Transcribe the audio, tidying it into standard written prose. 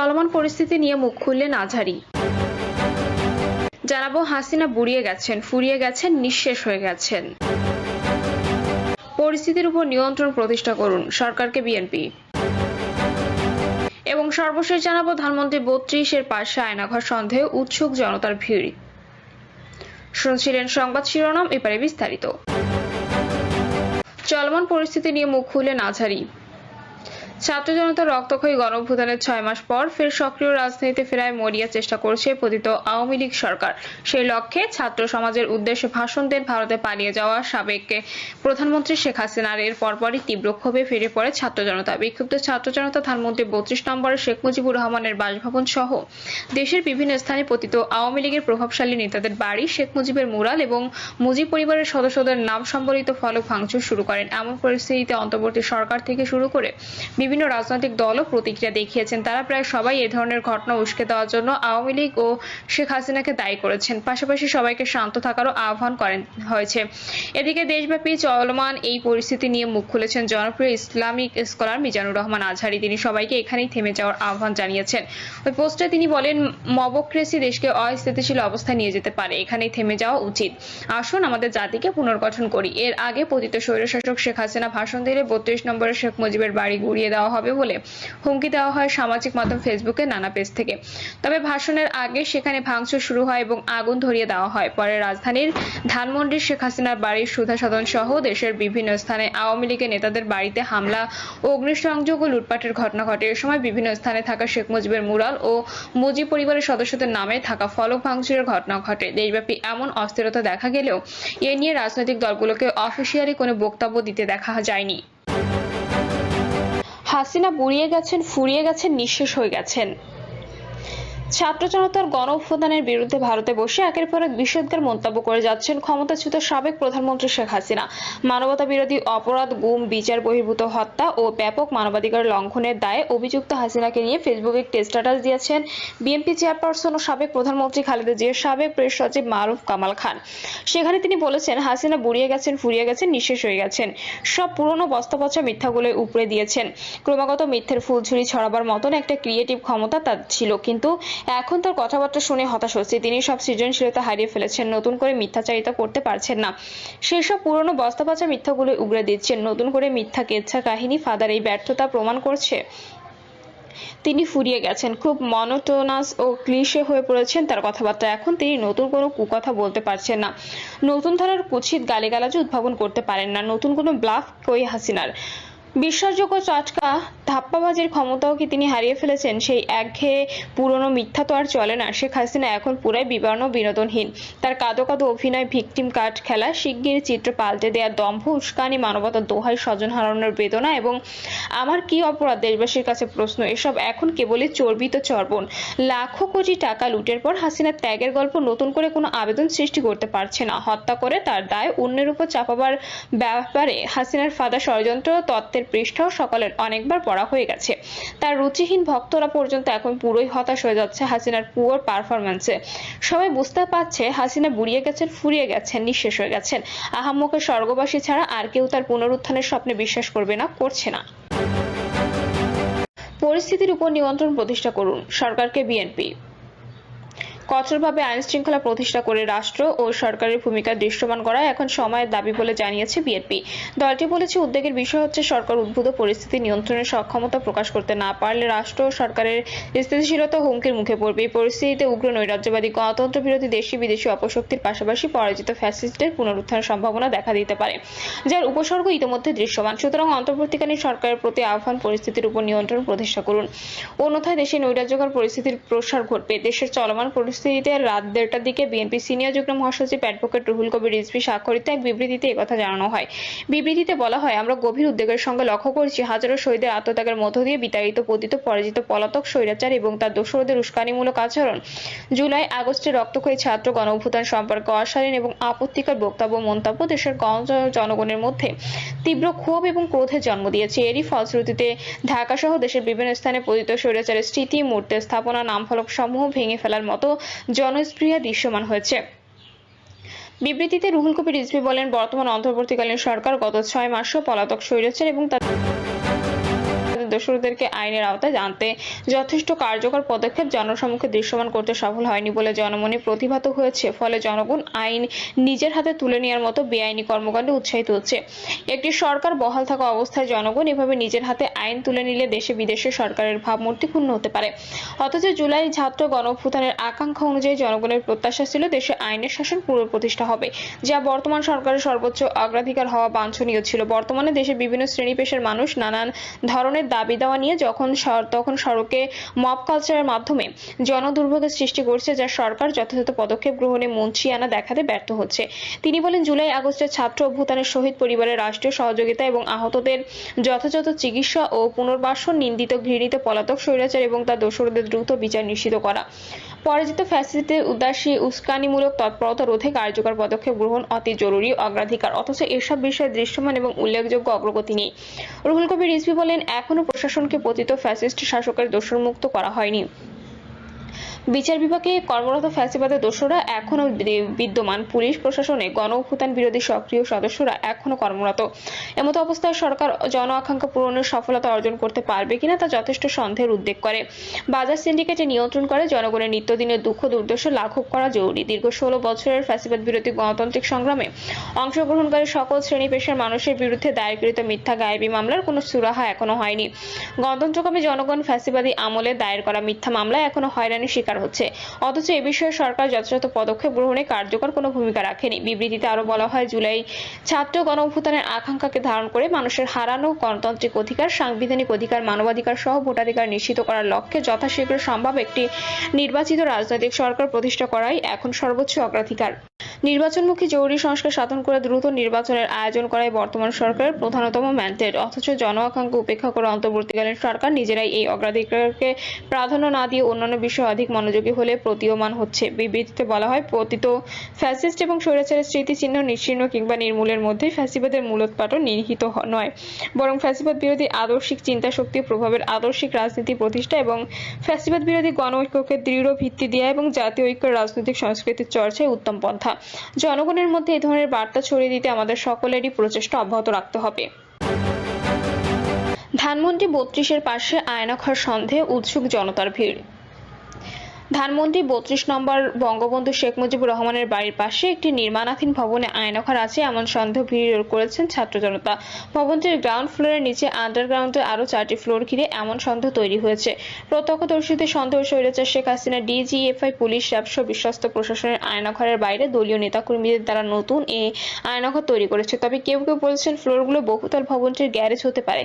চলমান পরিস্থিতি নিয়ে মুখ খুললেন আজহারী। জানাবো, হাসিনা বুড়িয়ে গেছেন, ফুরিয়ে গেছেন, নিঃশেষ হয়ে গেছেন। পরিস্থিতির উপর নিয়ন্ত্রণ প্রতিষ্ঠা করুন, সরকারকে বিএনপি। এবং সর্বশেষ জানাবো, ধানমন্ত্রী 32-এর পাশে আয়নাঘর সন্দেহে উৎসুক জনতার ভিড়। শুনছিলেন সংবাদ শিরোনাম, এবারে বিস্তারিত। চলমান পরিস্থিতি নিয়ে মুখ খুললেন আজহারী। ছাত্র জনতার রক্তক্ষয়ী গণঅভ্যুত্থানের 6 মাস পর ফের সক্রিয় রাজনীতিতে ফেরায় মরিয়া চেষ্টা করছে পতিত আওয়ামী লীগ সরকার। সেই লক্ষ্যে ছাত্র সমাজের উদ্দেশ্যে ভাষণ দেন ভারতে পালিয়ে যাওয়া সাবেক প্রধানমন্ত্রী শেখ হাসিনার। এর পরপরই তীব্র ক্ষোভে ফিরে পড়ে ছাত্র জনতা। বিক্ষুব্ধ ছাত্র জনতা ধানমন্ত্রী 32 নম্বরের শেখ মুজিবুর রহমানের বাসভবন সহ দেশের বিভিন্ন স্থানে পতিত আওয়ামী লীগের প্রভাবশালী নেতাদের বাড়ি, শেখ মুজিবের মুরাল এবং মুজিব পরিবারের সদস্যদের নাম সম্বলিত ফলক ভাঙচুর শুরু করেন। এমন পরিস্থিতিতে অন্তর্বর্তী সরকার থেকে শুরু করে বিভিন্ন রাজনৈতিক দলও প্রতিক্রিয়া দেখিয়েছেন। তারা প্রায় সবাই এ ধরনের ঘটনা উস্কে দেওয়ার জন্য আওয়ামী লীগ ও শেখ হাসিনাকে দায়ী করেছেন। পাশাপাশি সবাইকে শান্ত থাকারও আহ্বান করেন হয়েছে। এদিকে দেশব্যাপী চলমান এই পরিস্থিতি নিয়ে মুখ খুলেছেন জনপ্রিয় ইসলামিক স্কলার মিজানুর রহমান আজহারী। তিনি সবাইকে এখানেই থেমে যাওয়ার আহ্বান জানিয়েছেন। ওই পোস্টে তিনি বলেন, মবক্রেসি দেশকে অস্থিতিশীল অবস্থায় নিয়ে যেতে পারে, এখানেই থেমে যাওয়া উচিত। আসুন আমাদের জাতিকে পুনর্গঠন করি। এর আগে পতিত স্বৈরশাসক শেখ হাসিনা ভাষণ দিলে 32 নম্বরের শেখ মুজিবের বাড়ি গুড়িয়ে দেওয়া হবে বলে হুমকি দেওয়া হয় সামাজিক মাধ্যম ফেসবুকে নানা পেজ থেকে। তবে ভাষণের আগে সেখানে ভাঙচুর শুরু হয় এবং আগুন ধরিয়ে দেওয়া হয়। পরে রাজধানীর ধানমন্ডির শেখ হাসিনার বাড়ির সুধা সদন সহ দেশের বিভিন্ন স্থানে আওয়ামী লীগের নেতাদের বাড়িতে হামলা, অগ্নিসংযোগ ও লুটপাটের ঘটনা ঘটে। এ সময় বিভিন্ন স্থানে থাকা শেখ মুজিবের মুরাল ও মুজিব পরিবারের সদস্যদের নামে থাকা ফলক ভাঙচুরের ঘটনা ঘটে। দেশব্যাপী এমন অস্থিরতা দেখা গেলেও এ নিয়ে রাজনৈতিক দলগুলোকে অফিসিয়ালি কোনো বক্তব্য দিতে দেখা যায়নি। হাসিনা বুড়িয়ে গেছেন, ফুরিয়ে গেছেন, নিঃশেষ হয়ে গেছেন। ছাত্র জনতার গণ অভ্যুত্থানের বিরুদ্ধে ভারতে বসে একের পর এক বিষোদ্গার মন্তব্য করে যাচ্ছেন ক্ষমতাচ্যুত সাবেক প্রধানমন্ত্রী শেখ হাসিনা। মানবতা বিরোধী অপরাধ, গুম, বিচার বহির্ভূত হত্যা ও ব্যাপক মানবাধিকার লঙ্ঘনের দায়ে অভিযুক্ত হাসিনাকে নিয়ে ফেসবুকে একটি স্ট্যাটাস দিয়েছেন বিএনপি চেয়ারপারসন ও সাবেক প্রধানমন্ত্রী খালেদা জিয়ার সাবেক প্রেস সচিব মারুফ কামাল খান। সেখানে তিনি বলেছেন, হাসিনা বুড়িয়ে গেছেন, ফুরিয়ে গেছেন, নিঃশেষ হয়ে গেছেন। সব পুরনো বস্তাপচা মিথ্যাগুলো উপড়ে দিয়েছেন। ক্রমাগত মিথ্যের ফুলঝুরি ছড়াবার মতন একটা ক্রিয়েটিভ ক্ষমতা তার ছিল, কিন্তু এখন তার কথাবার্তা শুনে হতাশ হচ্ছে। তিনি সব সৃজনশীলতা হারিয়ে ফেলেছেন, নতুন করে মিথ্যাচারিতা করতে পারছেন না। সেই সব পুরনো বস্তাপচা মিথ্যাগুলো উগড়ে দিচ্ছেন। নতুন করে মিথ্যা কেচ্ছা কাহিনী ফাদার এই ব্যর্থতা প্রমাণ করছে তিনি ফুরিয়ে গেছেন। খুব মনোটোনাস ও ক্লিশে হয়ে পড়েছেন তার কথাবার্তা। এখন তিনি নতুন কোনো কুকথা বলতে পারছেন না, নতুন ধারার কুৎসিত গালিগালাজও উদ্ভাবন করতে পারেন না। নতুন কোনো ব্লাফ কই হাসিনার। বিশ্বাসযোগ্য চটকা ধাপ্পাবাজির ক্ষমতাও কি তিনি হারিয়ে ফেলেছেন? সেই একঘেয়ে পুরনো মিথ্যা তো আর চলে না। শেখ হাসিনা এখন পুরাই বিবর্ণ, বিনোদনহীন। তার কাঁদো কাঁদো অভিনয়, ভিকটিম কার্ড খেলা, শিগগির চিত্র পাল্টে দেওয়ার দম্ভ, উস্কানি, মানবতার দোহাই, স্বজন হারানোর বেদনা এবং আমার কি অপরাধ দেশবাসীর কাছে প্রশ্ন, এসব এখন কেবলই চর্বিত চর্বণ। লাখো কোটি টাকা লুটের পর হাসিনার ত্যাগের গল্প নতুন করে কোনো আবেদন সৃষ্টি করতে পারছে না। হত্যা করে তার দায় অন্যের উপর চাপাবার ব্যাপারে হাসিনার ফাঁদা ষড়যন্ত্র তত্ত্বের পৃষ্ঠাও সকলের অনেকবার পড়া হয়ে গেছে। তার রুচিহীন ভক্তরা পর্যন্ত এখন পুরোই হতাশ হয়ে যাচ্ছে হাসিনার পুয়ার পারফরম্যান্সে। সবাই বুঝতে পারছে হাসিনা বুড়িয়ে গেছেন, ফুরিয়ে গেছেন, নিঃশেষ হয়ে গেছেন। আহাম্মকের স্বর্গবাসী ছাড়া আর কেউ তার পুনরুত্থানের স্বপ্নে বিশ্বাস করবে না, করছে না। পরিস্থিতির উপর নিয়ন্ত্রণ প্রতিষ্ঠা করুন, সরকারকে বিএনপি। কঠোরভাবে আইন শৃঙ্খলা প্রতিষ্ঠা করে রাষ্ট্র ও সরকারের ভূমিকা দৃশ্যমান করা এখন সময়ের দাবি বলে জানিয়েছে বিএনপি। দলটি বলেছে, উদ্বেগের বিষয় হচ্ছে সরকার উদ্ভূত পরিস্থিতি নিয়ন্ত্রণের সক্ষমতা প্রকাশ করতে না পারলে রাষ্ট্র ও সরকারের স্থিতিশীলতা হুমকির মুখে পড়বে। এই পরিস্থিতিতে উগ্র নৈরাজ্যবাদী, গণতন্ত্র বিরোধী দেশি বিদেশি অপশক্তির পাশাপাশি পরাজিত ফ্যাসিস্টদের পুনরুত্থানের সম্ভাবনা দেখা দিতে পারে, যার উপসর্গ ইতিমধ্যে দৃশ্যমান। সুতরাং অন্তর্বর্তীকালীন সরকারের প্রতি আহ্বান, পরিস্থিতির উপর নিয়ন্ত্রণ প্রতিষ্ঠা করুন, অন্যথায় দেশে নৈরাজ্যকর পরিস্থিতির প্রসার ঘটবে। দেশের চলমান পরিস্থিতিতে রাত 1:30টার দিকে বিএনপি সিনিয়র যুগ্ম মহাসচিব অ্যাডভোকেট রুহুল কবির রিজভী স্বাক্ষরিত এক বিবৃতিতে একথা জানানো হয়। বিবৃতিতে বলা হয়, আমরা গভীর উদ্বেগের সঙ্গে লক্ষ্য করছি হাজারো শহীদের আত্মত্যাগের মধ্য দিয়ে বিতাড়িত, পতিত, পরাজিত, পলাতক স্বৈরাচার এবং তার দোসরদের উস্কানিমূলক আচরণ, জুলাই আগস্টের রক্তক্ষয়ী ছাত্র গণ অভ্যুত্থান সম্পর্কে অশালীন এবং আপত্তিকর বক্তব্য, মন্তব্য দেশের জনগণের মধ্যে তীব্র ক্ষোভ এবং ক্রোধের জন্ম দিয়েছে। এরই ফলশ্রুতিতে ঢাকা সহ দেশের বিভিন্ন স্থানে পতিত স্বৈরাচারের স্মৃতি, মূর্তি স্থাপনা, নামফলক সমূহ ভেঙে ফেলার মতো জনস্পৃহা দৃশ্যমান হয়েছে। বিবৃতিতে রুহুল কবির রিজভী বলেন, বর্তমান অন্তর্বর্তীকালীন সরকার গত 6 মাসও পলাতক স্বৈরাচার এবং তাদের দোষরদেরকে আইনের আওতায় আনতে যথেষ্ট কার্যকর পদক্ষেপ জনসম্মুখে দৃশ্যমান করতে সফল হয়নি বলে জনমনে প্রতিভাত হয়েছে। ফলে জনগণ আইন নিজের হাতে তুলে নেওয়ার মতো বেআইনি কর্মকাণ্ডে উৎসাহিত হচ্ছে। একটি সরকার বহাল থাকা অবস্থায় জনগণ এভাবে নিজের হাতে আইন তুলে নিলে দেশে বিদেশে সরকারের ভাবমূর্তি ক্ষুণ্ণ হতে পারে। অথচ জুলাই ছাত্র গণঅভ্যুত্থানের আকাঙ্ক্ষা অনুযায়ী জনগণের প্রত্যাশা ছিল দেশে আইনের শাসন পুনঃপ্রতিষ্ঠা হবে, যা বর্তমান সরকারের সর্বোচ্চ অগ্রাধিকার হওয়া বাঞ্ছনীয় ছিল। বর্তমানে দেশে বিভিন্ন শ্রেণী পেশার মানুষ নানান ধরনের দাবি দেওয়া নিয়ে তখন সড়কে মব কালচারের মাধ্যমে জনদুর্ভোগের সৃষ্টি করছে, যা সরকার যথাযথ পদক্ষেপ গ্রহণে মুন্সিয়ানা দেখাতে ব্যর্থ হচ্ছে। তিনি বলেন, জুলাই আগস্টের ছাত্র অভ্যুত্থানের শহীদ পরিবারের রাষ্ট্রীয় সহযোগিতা এবং আহতদের যথাযথ চিকিৎসা ও পুনর্বাসন, নিন্দিত ঘৃণিত পলাতক স্বৈরাচার এবং তার দোষরদের দ্রুত বিচার নিশ্চিত করা, পরাজিত ফ্যাসিস্টদের উস্কানিমূলক তৎপরতা রোধে কার্যকর পদক্ষেপ গ্রহণ অতি জরুরি অগ্রাধিকার। অথচ এসব বিষয়ে দৃশ্যমান এবং উল্লেখযোগ্য অগ্রগতি নেই। রুহুল কবির রিজভী বলেন, এখনো প্রশাসনকে পতিত ফ্যাসিস্ট শাসকের দোষরমুক্ত করা হয়নি। বিচার বিভাগে কর্মরত ফ্যাসিবাদের দোষরা এখনো বিদ্যমান, পুলিশ প্রশাসনে গণ অভ্যুত্থান বিরোধী সক্রিয় সদস্যরা এখনো কর্মরত। এমতো অবস্থায় সরকার জন আকাঙ্ক্ষা পূরণের সফলতা অর্জন করতে পারবে কিনা তা যথেষ্ট সন্দেহের উদ্বেগ করে। বাজার সিন্ডিকেটে নিয়ন্ত্রণ করে জনগণের নিত্যদিনের দুঃখ দুর্দশা লাঘব করা জরুরি। দীর্ঘ 16 বছরের ফ্যাসিবাদ বিরোধী গণতান্ত্রিক সংগ্রামে অংশগ্রহণকারী সকল শ্রেণী পেশার মানুষের বিরুদ্ধে দায়েরকৃত মিথ্যা গায়েবী মামলার কোনো সুরাহা এখনো হয়নি। গণতন্ত্রকামী জনগণ ফ্যাসিবাদী আমলে দায়ের করা মিথ্যা মামলায় এখনো হয়রানির শিকার হচ্ছে। অথচ এ বিষয়ে সরকার যথাযথ পদক্ষেপ গ্রহণে কার্যকর কোনো ভূমিকা রাখেনি। বিবৃতিতে আরো বলা হয়, জুলাই ছাত্র গণ অভ্যুত্থানের আকাঙ্ক্ষাকে ধারণ করে মানুষের হারানো গণতান্ত্রিক অধিকার, সাংবিধানিক অধিকার, মানবাধিকার সহ ভোটাধিকার নিশ্চিত করার লক্ষ্যে যথাশীঘ্র সম্ভব একটি নির্বাচিত রাজনৈতিক সরকার প্রতিষ্ঠা করাই এখন সর্বোচ্চ অগ্রাধিকার। নির্বাচনমুখী জরুরি সংস্কার সাধন করে দ্রুত নির্বাচনের আয়োজন করাই বর্তমান সরকারের প্রধানতম ম্যান্ডেট। অথচ জন আকাঙ্ক্ষা উপেক্ষা করে অন্তর্বর্তীকালীন সরকার নিজেরাই এই অগ্রাধিকারকে প্রাধান্য না দিয়ে অন্যান্য বিষয়ে অধিক মনোযোগী হলে প্রতীয়মান হচ্ছে। বিবৃতিতে বলা হয়, পতিত ফ্যাসিস্ট এবং স্বৈরাচারের স্মৃতিচিহ্ন নিশ্চিহ্ন কিংবা নির্মূলের মধ্যে ফ্যাসিবাদের মূলোৎপাটন নিহিত নয়, বরং ফ্যাসিবাদ বিরোধী আদর্শিক চিন্তাশক্তি প্রভাবের আদর্শিক রাজনীতি প্রতিষ্ঠা এবং ফ্যাসিবাদ বিরোধী গণ ঐক্যকে দৃঢ় ভিত্তি দেয়া এবং জাতীয় ঐক্যের রাজনৈতিক সংস্কৃতির চর্চায় উত্তম পন্থা। জনগণের মধ্যে এই ধরনের বার্তা ছড়িয়ে দিতে আমাদের সকলেরই প্রচেষ্টা অব্যাহত রাখতে হবে। ধানমন্ডি 32-এর পাশে আয়নাঘর সন্দেহে উৎসুক জনতার ভিড়। ধানমন্ডি 32 নম্বর বঙ্গবন্ধু শেখ মুজিবুর রহমানের বাড়ির পাশে একটি নির্মাণাধীন ভবনে আয়নাঘর আছে এমন সন্দেহ ভিড় করেছেন ছাত্র জনতা। ভবনটির গ্রাউন্ড ফ্লোরের নিচে আন্ডারগ্রাউন্ডে আরো 4টি ফ্লোর ঘিরে এমন সন্দেহ তৈরি হয়েছে। প্রত্যক্ষদর্শীদের সন্দেহ, স্বৈরাচার শেখ হাসিনা, ডিজিএফআই, পুলিশ, র্যাবসহ বিশ্বস্ত প্রশাসনের আয়নাঘরের বাইরে দলীয় নেতাকর্মীদের দ্বারা নতুন এই আয়নাঘর তৈরি করেছে। তবে কেউ কেউ বলছেন ফ্লোরগুলো বহুতল ভবনটির গ্যারেজ হতে পারে।